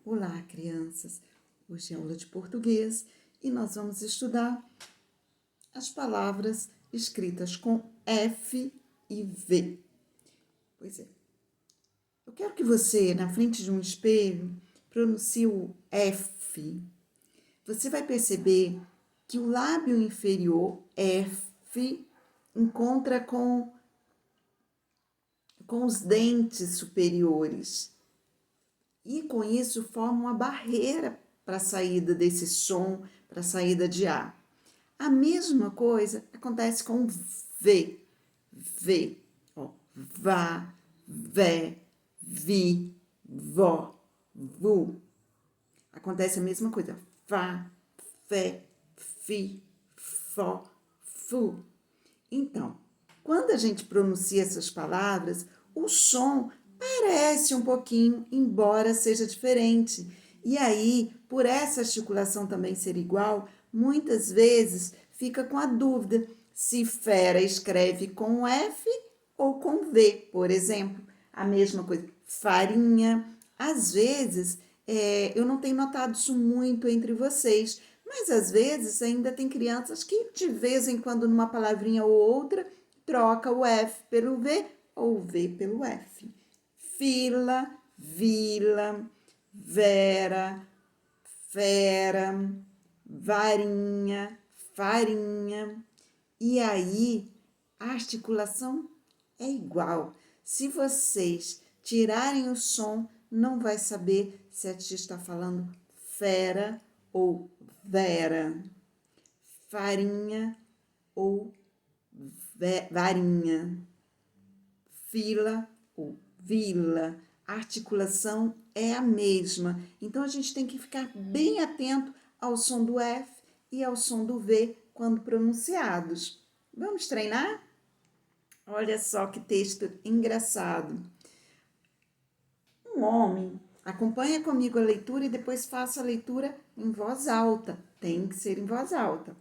Olá, crianças! Hoje é aula de português e nós vamos estudar as palavras escritas com F e V. Pois é. Eu quero que você, na frente de um espelho, pronuncie o F. Você vai perceber que o lábio inferior, F, encontra com os dentes superiores. E com isso forma uma barreira para a saída desse som, para a saída de ar. A mesma coisa acontece com o V. V, ó, vá, vé, vi, vó, vu. Acontece a mesma coisa. Fá, fé, fi, fó, fu. Então, quando a gente pronuncia essas palavras, o som parece um pouquinho, embora seja diferente. E aí, por essa articulação também ser igual, muitas vezes fica com a dúvida se fera escreve com F ou com V, por exemplo. A mesma coisa, farinha. Às vezes, eu não tenho notado isso muito entre vocês, mas às vezes ainda tem crianças que de vez em quando numa palavrinha ou outra troca o F pelo V ou o V pelo F. Fila, vila, vera, fera, varinha, farinha. E aí a articulação é igual. Se vocês tirarem o som, não vai saber se a tia está falando fera ou vera, farinha ou varinha, fila ou vila. A articulação é a mesma. Então, a gente tem que ficar bem atento ao som do F e ao som do V quando pronunciados. Vamos treinar? Olha só que texto engraçado. Um homem, acompanha comigo a leitura e depois faça a leitura em voz alta. Tem que ser em voz alta.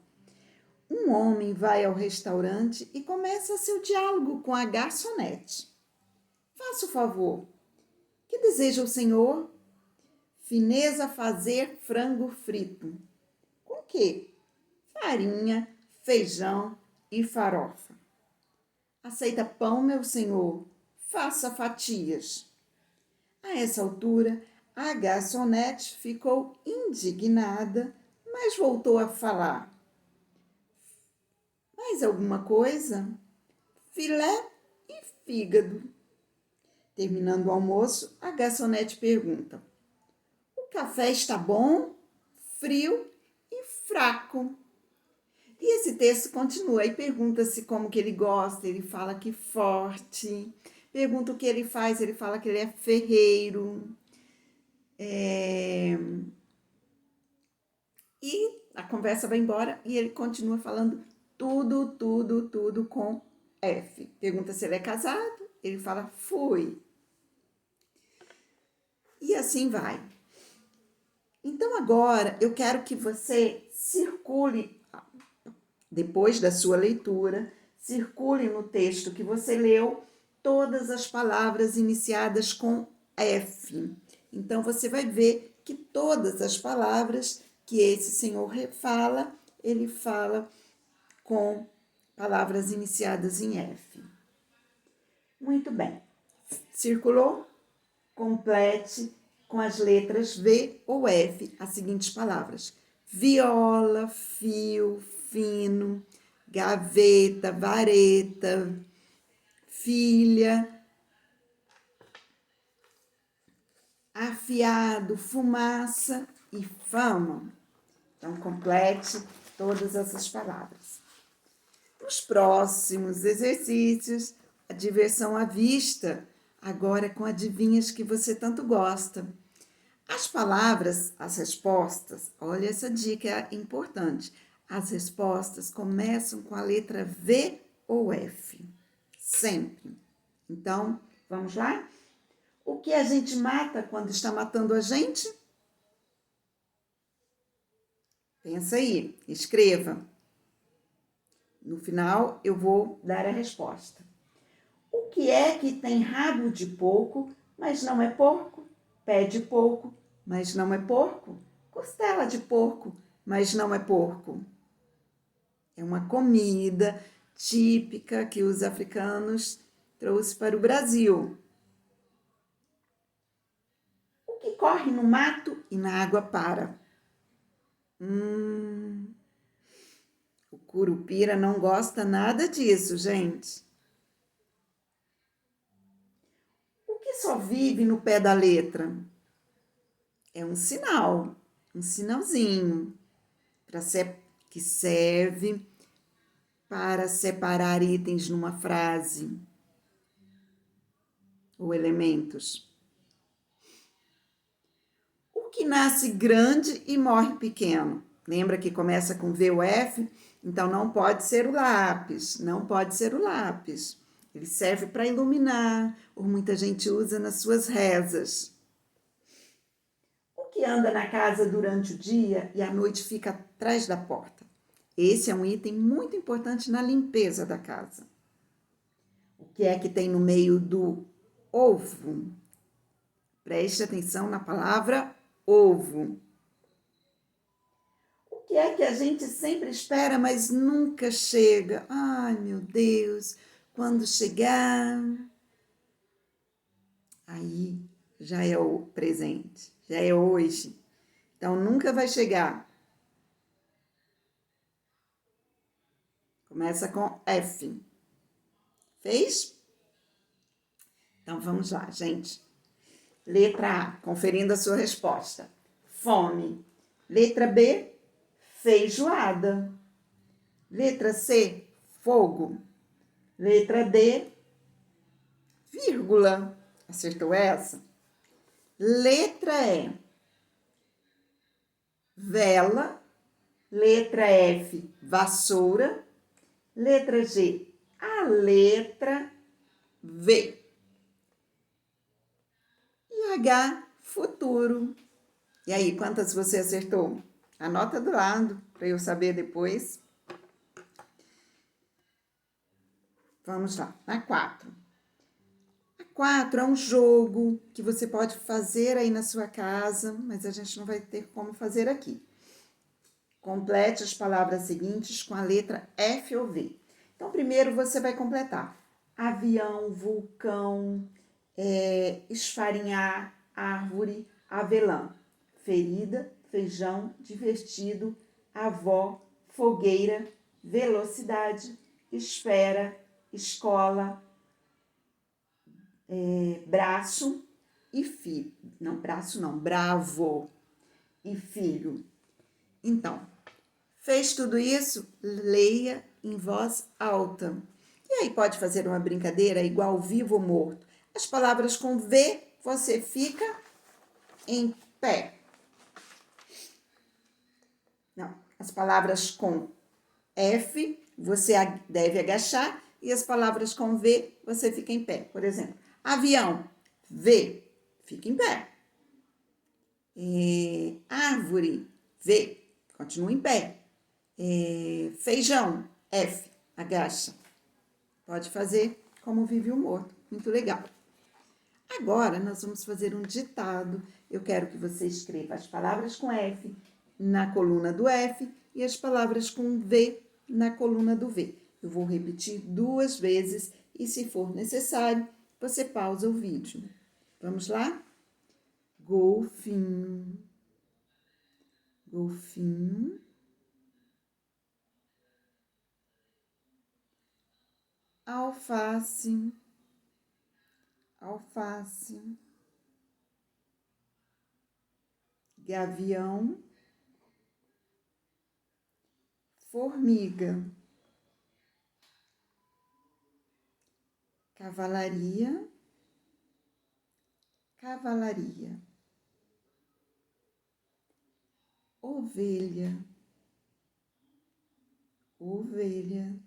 Um homem vai ao restaurante e começa seu diálogo com a garçonete. Faça o favor. Que deseja o senhor? Fineza fazer frango frito. Com quê? Farinha, feijão e farofa. Aceita pão, meu senhor? Faça fatias. A essa altura, a garçonete ficou indignada, mas voltou a falar. Mais alguma coisa? Filé e fígado. Terminando o almoço, a garçonete pergunta: o café está bom, frio e fraco? E esse texto continua e pergunta-se como que ele gosta, ele fala que forte. Pergunta o que ele faz, ele fala que ele é ferreiro. E a conversa vai embora e ele continua falando tudo com F. Pergunta se ele é casado, ele fala fui. E assim vai. Então agora eu quero que você circule, depois da sua leitura, circule no texto que você leu todas as palavras iniciadas com F. Então você vai ver que todas as palavras que esse senhor fala, ele fala com palavras iniciadas em F. Muito bem. Circulou? Complete com as letras V ou F as seguintes palavras: viola, fio, fino, gaveta, vareta, filha, afiado, fumaça e fama. Então, complete todas essas palavras. Nos próximos exercícios, a diversão à vista, agora com adivinhas que você tanto gosta. As palavras, as respostas, olha essa dica importante. As respostas começam com a letra V ou F, sempre. Então, vamos lá? O que a gente mata quando está matando a gente? Pensa aí, escreva. No final, eu vou dar a resposta. O que é que tem rabo de porco, mas não é porco, pé de porco mas não é porco. Costela de porco, mas não é porco. É uma comida típica que os africanos trouxeram para o Brasil. O que corre no mato e na água para? O curupira não gosta nada disso, gente. O que só vive no pé da letra? É um sinal, um sinalzinho, que serve para separar itens numa frase ou elementos. O que nasce grande e morre pequeno? Lembra que começa com V ou F? Então não pode ser o lápis, não pode ser o lápis. Ele serve para iluminar, ou muita gente usa nas suas rezas. O que anda na casa durante o dia e à noite fica atrás da porta? Esse é um item muito importante na limpeza da casa. O que é que tem no meio do ovo? Preste atenção na palavra ovo. O que é que a gente sempre espera, mas nunca chega? Ai, meu Deus, quando chegar, aí já é o presente, já é hoje. Então nunca vai chegar. Começa com F. Fez? Então vamos lá, gente. Letra A, conferindo a sua resposta. Fome. Letra B, feijoada. Letra C, fogo. Letra D, vírgula. Acertou essa? Letra E, vela. Letra F, vassoura. Letra G, a letra V. E H, futuro. E aí, quantas você acertou? Anota do lado para eu saber depois. Vamos lá, a 4. A 4 é um jogo que você pode fazer aí na sua casa, mas a gente não vai ter como fazer aqui. Complete as palavras seguintes com a letra F ou V. Então, primeiro você vai completar. Avião, vulcão, esfarinhar, árvore, avelã. Ferida, feijão, divertido, avó, fogueira, velocidade, esfera, escola, braço e filho. Não, braço não, bravo e filho. Então, fez tudo isso? Leia em voz alta. E aí pode fazer uma brincadeira igual vivo ou morto. As palavras com V, você fica em pé. Não, as palavras com F, você deve agachar. E as palavras com V, você fica em pé. Por exemplo, avião, V, fica em pé. Árvore, V, continua em pé. Feijão, F, agacha. Pode fazer como vive o morto. Muito legal. Agora, nós vamos fazer um ditado. Eu quero que você escreva as palavras com F na coluna do F e as palavras com V na coluna do V. Eu vou repetir 2 vezes e, se for necessário, você pausa o vídeo. Vamos lá? Golfinho, golfinho. Alface, alface. Gavião, formiga. Cavalaria, cavalaria. Ovelha, ovelha.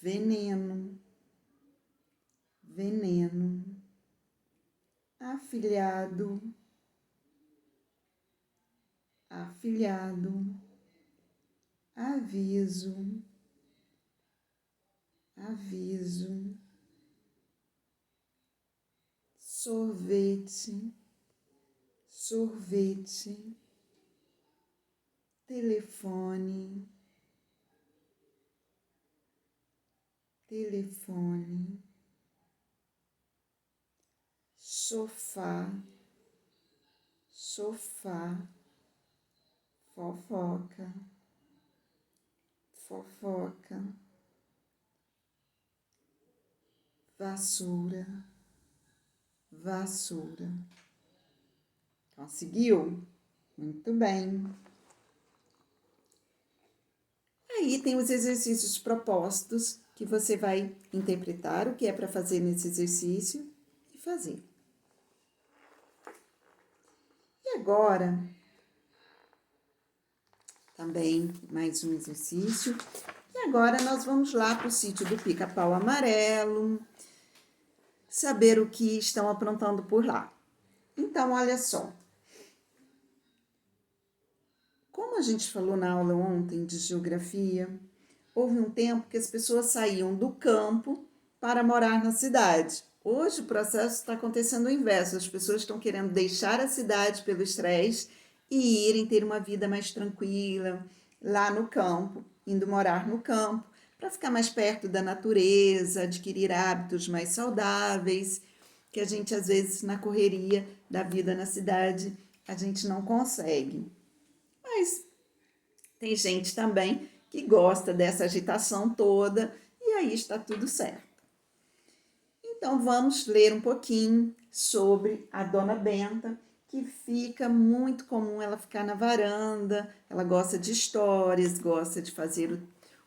Veneno, veneno. Afilhado, afilhado. Aviso, aviso. Sorvete, sorvete, telefone, sofá, fofoca, vassoura. Conseguiu? Muito bem. Aí tem os exercícios propostos que você vai interpretar o que é para fazer nesse exercício e fazer. E agora, também mais um exercício. E agora nós vamos lá para o sítio do Pica-Pau Amarelo, saber o que estão aprontando por lá. Então, olha só. Como a gente falou na aula ontem de geografia, houve um tempo que as pessoas saíam do campo para morar na cidade. Hoje o processo está acontecendo o inverso. As pessoas estão querendo deixar a cidade pelo estresse e irem ter uma vida mais tranquila lá no campo, indo morar no campo, para ficar mais perto da natureza, adquirir hábitos mais saudáveis, que a gente às vezes na correria da vida na cidade a gente não consegue. Mas tem gente também que gosta dessa agitação toda e aí está tudo certo. Então vamos ler um pouquinho sobre a Dona Benta, que fica muito comum ela ficar na varanda, ela gosta de histórias, gosta de fazer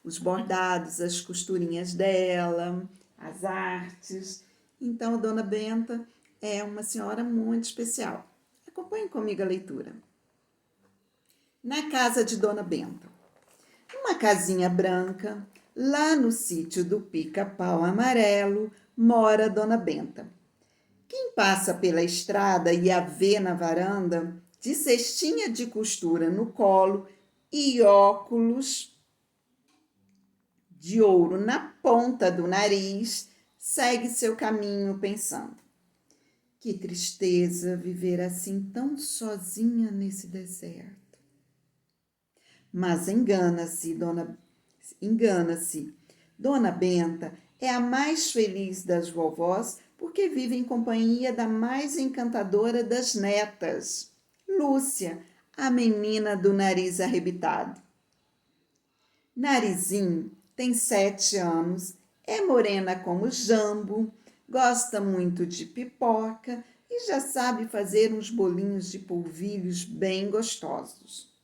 os bordados, as costurinhas dela, as artes. Então a Dona Benta é uma senhora muito especial. Acompanhe comigo a leitura. Na casa de Dona Benta. Uma casinha branca, lá no sítio do Pica-Pau Amarelo, mora Dona Benta. Quem passa pela estrada e a vê na varanda, de cestinha de costura no colo e óculos de ouro na ponta do nariz, segue seu caminho pensando: que tristeza viver assim tão sozinha nesse deserto. Mas engana-se. Dona Benta é a mais feliz das vovós porque vive em companhia da mais encantadora das netas, Lúcia, a menina do nariz arrebitado. Narizinho tem 7 anos, é morena como jambo, gosta muito de pipoca e já sabe fazer uns bolinhos de polvilhos bem gostosos.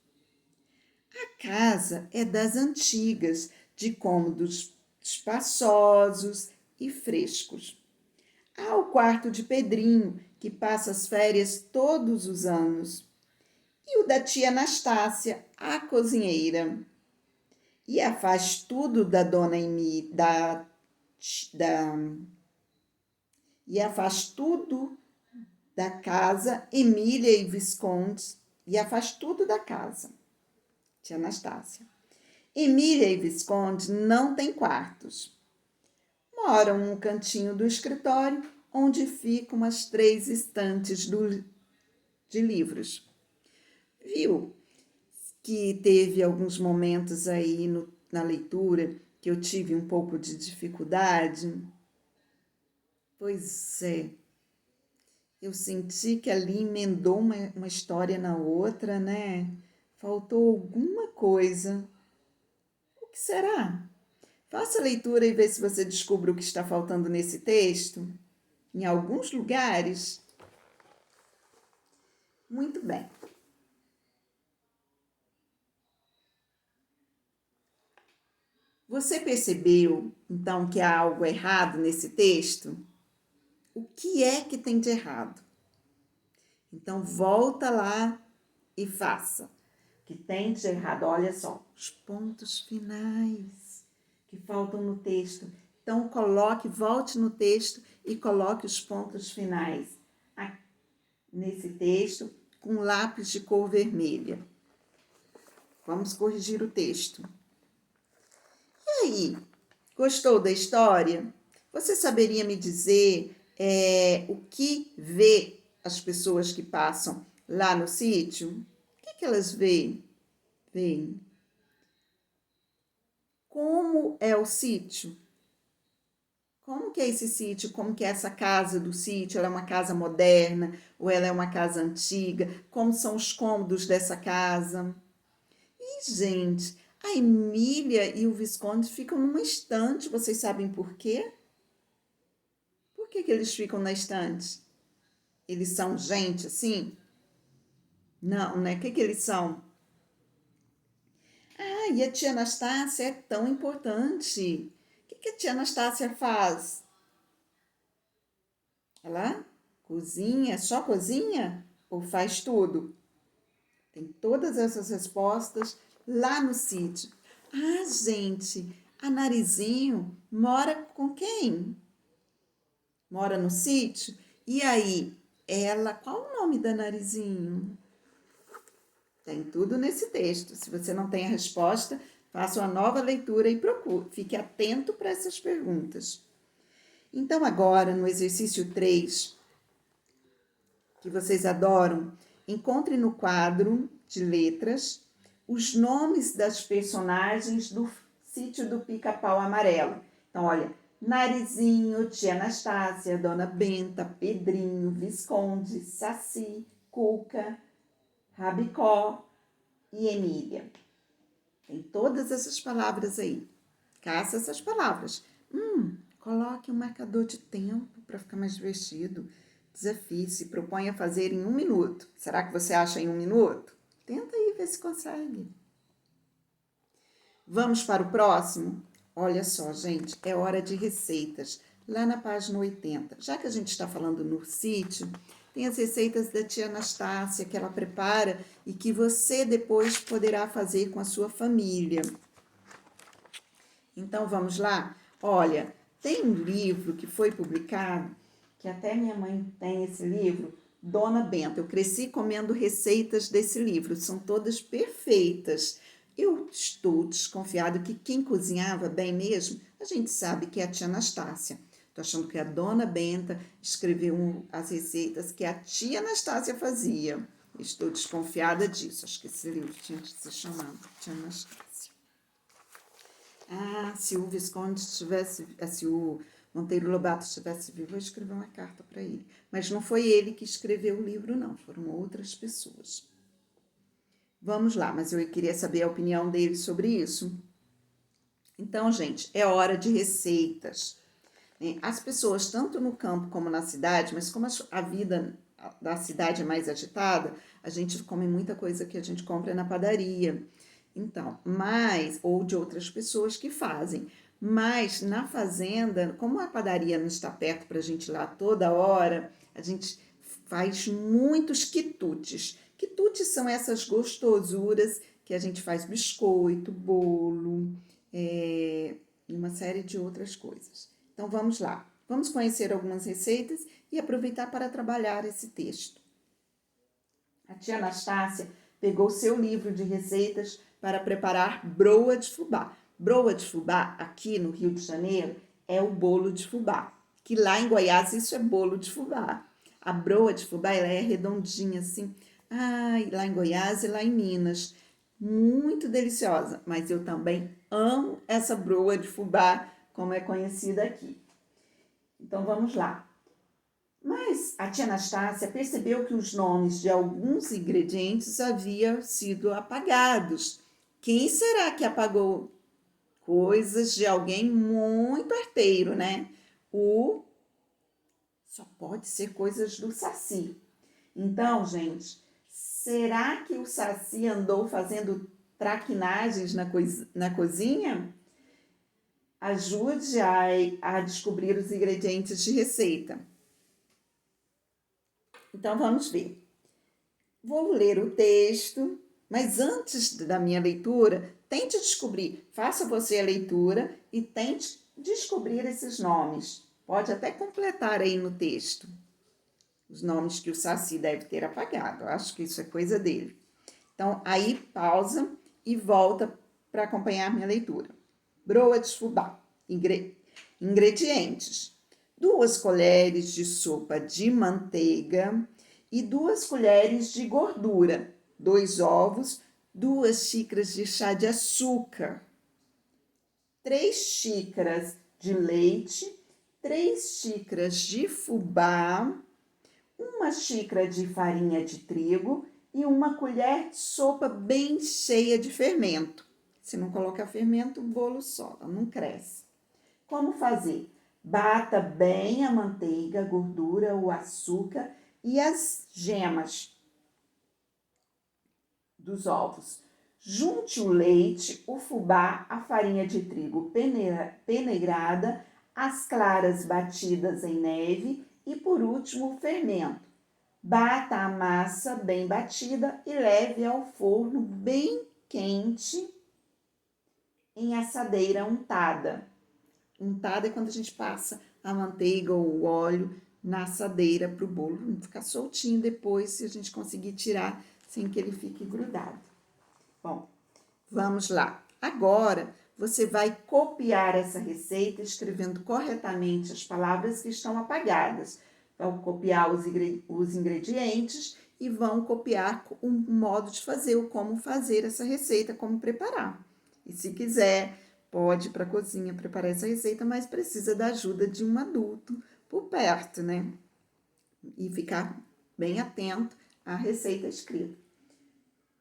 A casa é das antigas, de cômodos espaçosos e frescos. Há o quarto de Pedrinho, que passa as férias todos os anos, e o da tia Anastácia, a cozinheira. E a faz tudo da dona e a faz tudo da casa Emília e Visconde, e a faz tudo da casa. Tia Anastácia. Emília e Visconde não têm quartos. Moram num cantinho do escritório, onde ficam as 3 estantes de livros. Viu que teve alguns momentos aí na leitura que eu tive um pouco de dificuldade? Pois é. Eu senti que ali emendou uma história na outra, né? Faltou alguma coisa. O que será? Faça a leitura e vê se você descobre o que está faltando nesse texto. Em alguns lugares. Muito bem. Você percebeu, então, que há algo errado nesse texto? O que é que tem de errado? Então, volta lá e faça. O que tem de errado? Olha só, os pontos finais que faltam no texto. Então, volte no texto e coloque os pontos finais nesse texto com lápis de cor vermelha. Vamos corrigir o texto. E aí, gostou da história? Você saberia me dizer o que vê as pessoas que passam lá no sítio, o que elas veem? Veem como é o sítio. Como que é esse sítio? Como que é essa casa do sítio? Ela é uma casa moderna ou ela é uma casa antiga? Como são os cômodos dessa casa? E, gente, a Emília e o Visconde ficam numa estante. Vocês sabem por quê? Por que eles ficam na estante? Eles são gente assim? Não, né? O que eles são? Ah, e a tia Anastácia é tão importante. O que a tia Anastácia faz? Ela cozinha, só cozinha? Ou faz tudo? Tem todas essas respostas lá no sítio. Ah, gente, a Narizinho mora com quem? Mora no sítio? E aí, ela, qual o nome da Narizinho? Tem tudo nesse texto. Se você não tem a resposta, faça uma nova leitura e procure. Fique atento para essas perguntas. Então, agora, no exercício 3, que vocês adoram, encontre no quadro de letras os nomes das personagens do Sítio do Pica-Pau Amarelo. Então, olha, Narizinho, Tia Anastácia, Dona Benta, Pedrinho, Visconde, Saci, Cuca, Rabicó e Emília. Tem todas essas palavras aí. Caça essas palavras. Coloque um marcador de tempo para ficar mais divertido. Desafie, se propõe a fazer em 1 minuto. Será que você acha em 1 minuto? Tenta aí ver se consegue. Vamos para o próximo? Olha só, gente, é hora de receitas. Lá na página 80. Já que a gente está falando no sítio, tem as receitas da tia Anastácia que ela prepara e que você depois poderá fazer com a sua família. Então, vamos lá? Olha, tem um livro que foi publicado, que até minha mãe tem esse livro, Dona Benta. Eu cresci comendo receitas desse livro, são todas perfeitas. Eu estou desconfiada que quem cozinhava bem mesmo, a gente sabe que é a tia Anastácia. Estou achando que a Dona Benta escreveu as receitas que a tia Anastácia fazia. Estou desconfiada disso. Acho que esse livro tinha que se chamar Tia Anastácia. Ah, se o Visconde estivesse, se o Monteiro Lobato estivesse vivo, eu escrevi uma carta para ele. Mas não foi ele que escreveu o livro, não. Foram outras pessoas. Vamos lá, mas eu queria saber a opinião dele sobre isso. Então, gente, é hora de receitas. As pessoas, tanto no campo como na cidade, mas como a vida da cidade é mais agitada, a gente come muita coisa que a gente compra na padaria. Então, ou de outras pessoas que fazem. Mas na fazenda, como a padaria não está perto para a gente ir lá toda hora, a gente faz muitos quitutes. Quitutes são essas gostosuras que a gente faz biscoito, bolo, e uma série de outras coisas. Então, vamos lá. Vamos conhecer algumas receitas e aproveitar para trabalhar esse texto. A tia Anastácia pegou seu livro de receitas para preparar broa de fubá. Broa de fubá, aqui no Rio de Janeiro, é o bolo de fubá. Que lá em Goiás isso é bolo de fubá. A broa de fubá, ela é redondinha assim. Lá em Goiás e lá em Minas. Muito deliciosa. Mas eu também amo essa broa de fubá, como é conhecida aqui. Então, vamos lá. Mas a tia Anastácia percebeu que os nomes de alguns ingredientes haviam sido apagados. Quem será que apagou? Coisas de alguém muito arteiro, né? Só pode ser coisas do Saci. Então, gente, será que o Saci andou fazendo traquinagens na cozinha? Ajude a descobrir os ingredientes de receita. Então, vamos ver. Vou ler o texto, mas antes da minha leitura, tente descobrir, faça você a leitura e tente descobrir esses nomes. Pode até completar aí no texto os nomes que o Saci deve ter apagado. Eu acho que isso é coisa dele. Então, aí pausa e volta para acompanhar minha leitura. Broa de fubá. Ingredientes: 2 colheres de sopa de manteiga e 2 colheres de gordura, 2 ovos, 2 xícaras de chá de açúcar, 3 xícaras de leite, 3 xícaras de fubá, 1 xícara de farinha de trigo e 1 colher de sopa bem cheia de fermento. Se não colocar fermento, o bolo sola, não cresce. Como fazer? Bata bem a manteiga, a gordura, o açúcar e as gemas dos ovos. Junte o leite, o fubá, a farinha de trigo peneirada, as claras batidas em neve e, por último, o fermento. Bata a massa bem batida e leve ao forno bem quente em assadeira untada. Untada é quando a gente passa a manteiga ou o óleo na assadeira para o bolo não ficar soltinho depois, se a gente conseguir tirar sem que ele fique grudado. Bom, vamos lá. Agora, você vai copiar essa receita escrevendo corretamente as palavras que estão apagadas. Vão copiar os ingredientes e vão copiar o modo de fazer, o como fazer essa receita, como preparar. E se quiser, pode ir para a cozinha preparar essa receita, mas precisa da ajuda de um adulto por perto, né? E ficar bem atento à receita escrita.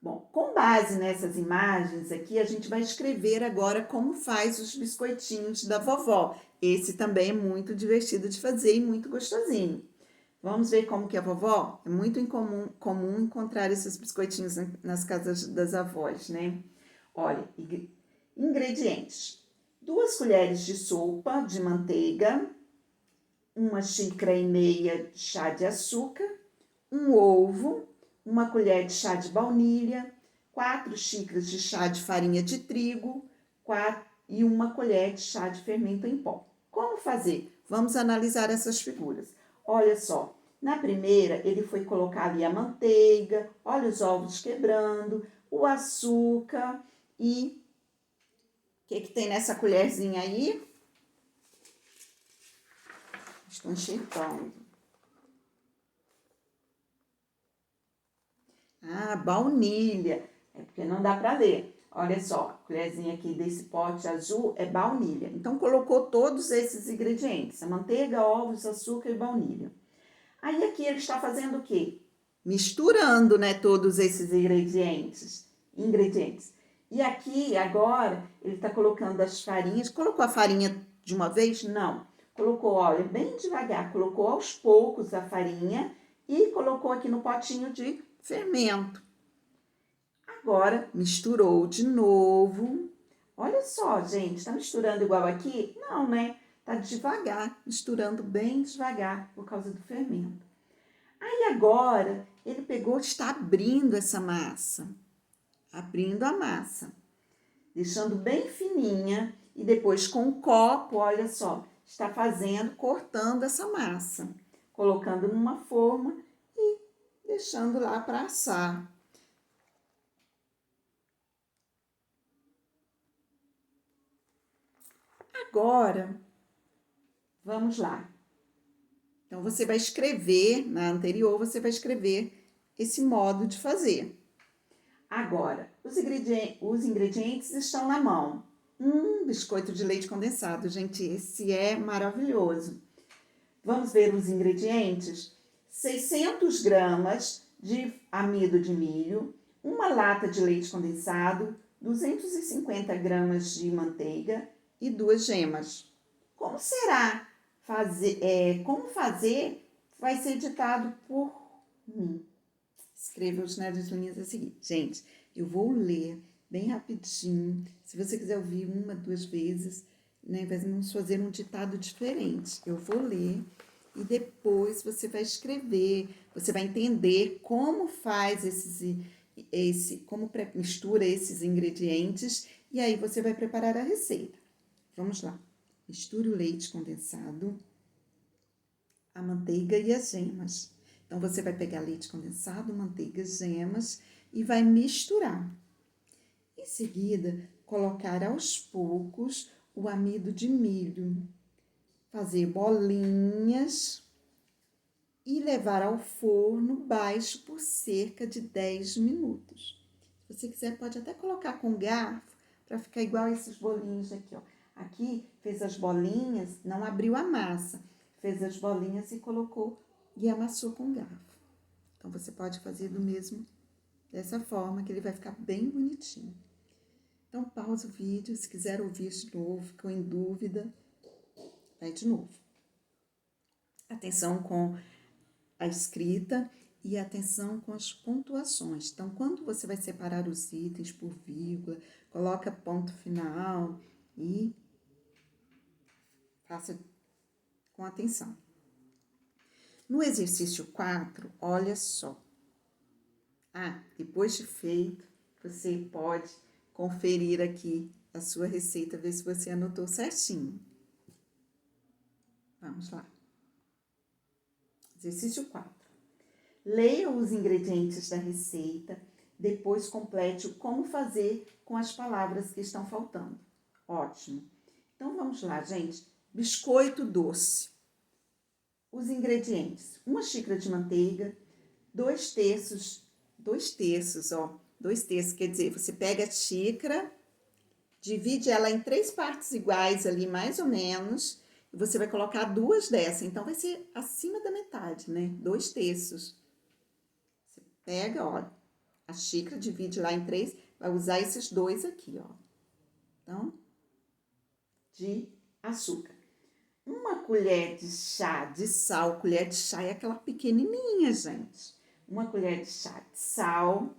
Bom, com base nessas imagens aqui, a gente vai escrever agora como faz os biscoitinhos da vovó. Esse também é muito divertido de fazer e muito gostosinho. Vamos ver como que é a vovó? É muito comum encontrar esses biscoitinhos nas casas das avós, né? Olha, ingredientes: 2 colheres de sopa de manteiga, 1,5 xícara de chá de açúcar, 1 ovo, 1 colher de chá de baunilha, 4 xícaras de chá de farinha de trigo e 1 colher de chá de fermento em pó. Como fazer? Vamos analisar essas figuras. Olha só, na primeira ele foi colocar ali a manteiga, olha os ovos quebrando, o açúcar e o que tem nessa colherzinha aí? Estou enxergando. Ah, baunilha. É porque não dá para ler. Olha só, a colherzinha aqui desse pote azul é baunilha. Então, colocou todos esses ingredientes. A manteiga, ovos, açúcar e baunilha. Aí, aqui ele está fazendo o quê? Misturando, né, todos esses ingredientes. E aqui, agora, ele está colocando as farinhas. Colocou a farinha de uma vez? Não. Colocou, olha, bem devagar. Colocou aos poucos a farinha e colocou aqui no potinho de fermento. Agora, misturou de novo. Olha só, gente, tá misturando igual aqui? Não, né? Tá devagar, misturando bem devagar por causa do fermento. Aí agora, ele pegou, está abrindo essa massa. Abrindo a massa. Deixando bem fininha e depois com o copo, olha só, está fazendo, cortando essa massa. Colocando numa forma e deixando lá para assar. Agora, vamos lá. Então, você vai escrever, na anterior, você vai escrever esse modo de fazer. Agora, os ingredientes estão na mão. Biscoito de leite condensado, gente, esse é maravilhoso. Vamos ver os ingredientes? 600 gramas de amido de milho, 1 lata de leite condensado, 250 gramas de manteiga e 2 gemas. Como será fazer? Como fazer vai ser ditado por mim. Escreva os nas linhas a seguir. Gente, eu vou ler bem rapidinho. Se você quiser ouvir 1, 2 vezes, né, vamos fazer um ditado diferente. Eu vou ler e depois você vai escrever. Você vai entender como faz como mistura esses ingredientes e aí você vai preparar a receita. Vamos lá. Misture o leite condensado, a manteiga e as gemas. Então, você vai pegar leite condensado, manteiga, gemas e vai misturar. Em seguida, colocar aos poucos o amido de milho. Fazer bolinhas e levar ao forno baixo por cerca de 10 minutos. Se você quiser, pode até colocar com garfo para ficar igual esses bolinhos aqui, ó. Aqui fez as bolinhas, não abriu a massa, fez as bolinhas e colocou e amassou com garfo. Então você pode fazer do mesmo dessa forma que ele vai ficar bem bonitinho. Então pausa o vídeo, se quiser ouvir de novo, ficou em dúvida, vai de novo. Atenção com a escrita e atenção com as pontuações. Então, quando você vai separar os itens por vírgula, coloca ponto final e faça com atenção. No exercício 4, olha só. Depois de feito, você pode conferir aqui a sua receita, ver se você anotou certinho. Vamos lá. Exercício 4. Leia os ingredientes da receita, depois complete o como fazer com as palavras que estão faltando. Ótimo. Então, vamos lá, gente. Biscoito doce. Os ingredientes. 1 xícara de manteiga, 2 terços, quer dizer, você pega a xícara, divide ela em 3 partes iguais ali, mais ou menos, e você vai colocar 2 dessa, então vai ser acima da metade, né? 2 terços. Você pega, ó, a xícara, divide lá em 3, vai usar esses 2 aqui, ó. Então, de açúcar. 1 colher de chá de sal, colher de chá é aquela pequenininha, gente. 1 colher de chá de sal,